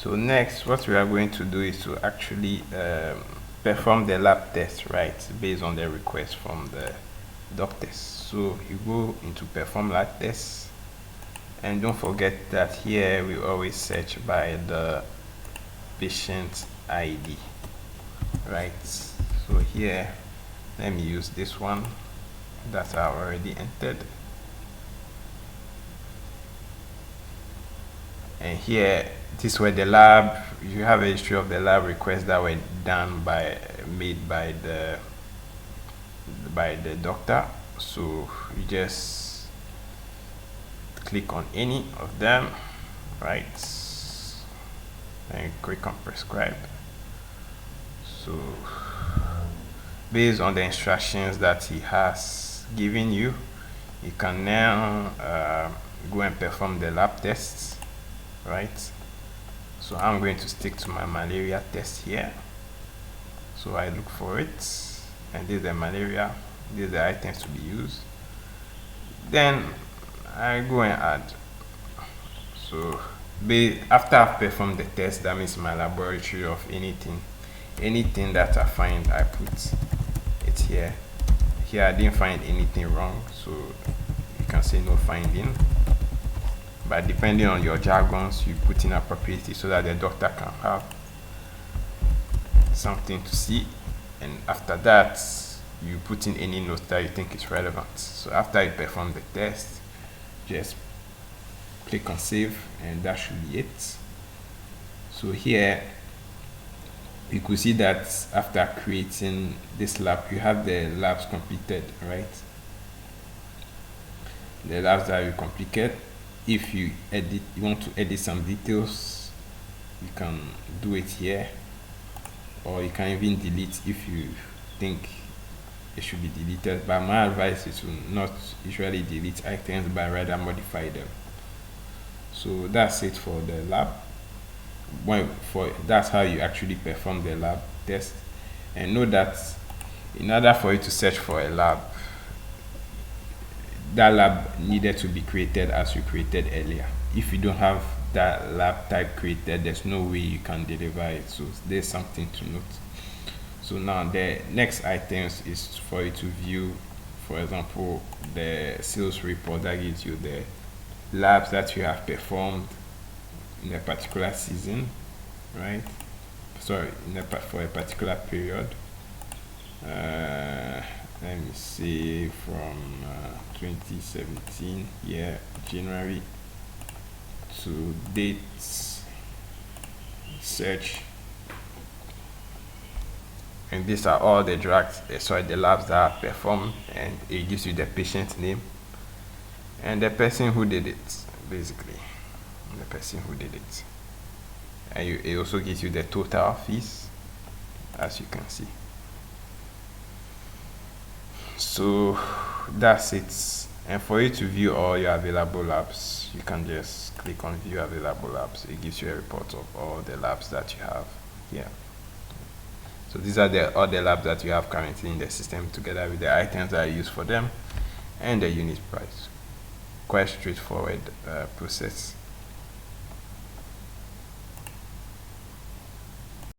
So next, what we are going to do is to actually perform the lab test, right, based on the request from the doctors. So you go into perform lab tests, and don't forget that here we always search by the patient ID, right? So here, let me use this one that I already entered, and here this where the lab, you have a history of the lab requests that were made by the doctor. So you just click on any of them, right, and click on prescribe. So based on the instructions that he has given you, you can now go and perform the lab tests, right? So I'm going to stick to my malaria test here. So I look for it, and this is the malaria, these are the items to be used. Then I go and add. So after I've performed the test, that means my laboratory of anything that I find, I put it here. Here I didn't find anything wrong, so you can say no finding. But depending on your jargons, you put in appropriately so that the doctor can have something to see. And after that, you put in any notes that you think is relevant. So after you perform the test, just click on save, and that should be it. So here you could see that after creating this lab, you have the labs completed, right? The labs that you completed. If you want to edit some details, you can do it here, or you can even delete if you think it should be deleted. But my advice is to not usually delete items, but rather modify them. So that's it for the lab. That's how you actually perform the lab test. And know that in order for you to search for a lab, that lab needed to be created as you created earlier. If you don't have that lab type created, there's no way you can deliver it. So there's something to note. So now the next items is for you to view, for example, the sales report that gives you the labs that you have performed in a particular season, right? Sorry, for a particular period. Let me see, from 2017, yeah, January to date, search, and these are all the drugs, the labs that are performed, and it gives you the patient name and the person who did it, basically, the person who did it, and it also gives you the total fees, as you can see. So that's it. And for you to view all your available labs, you can just click on view available labs. It gives you a report of all the labs that you have here. So these are all the labs that you have currently in the system, together with the items that are used for them and the unit price. Quite straightforward process.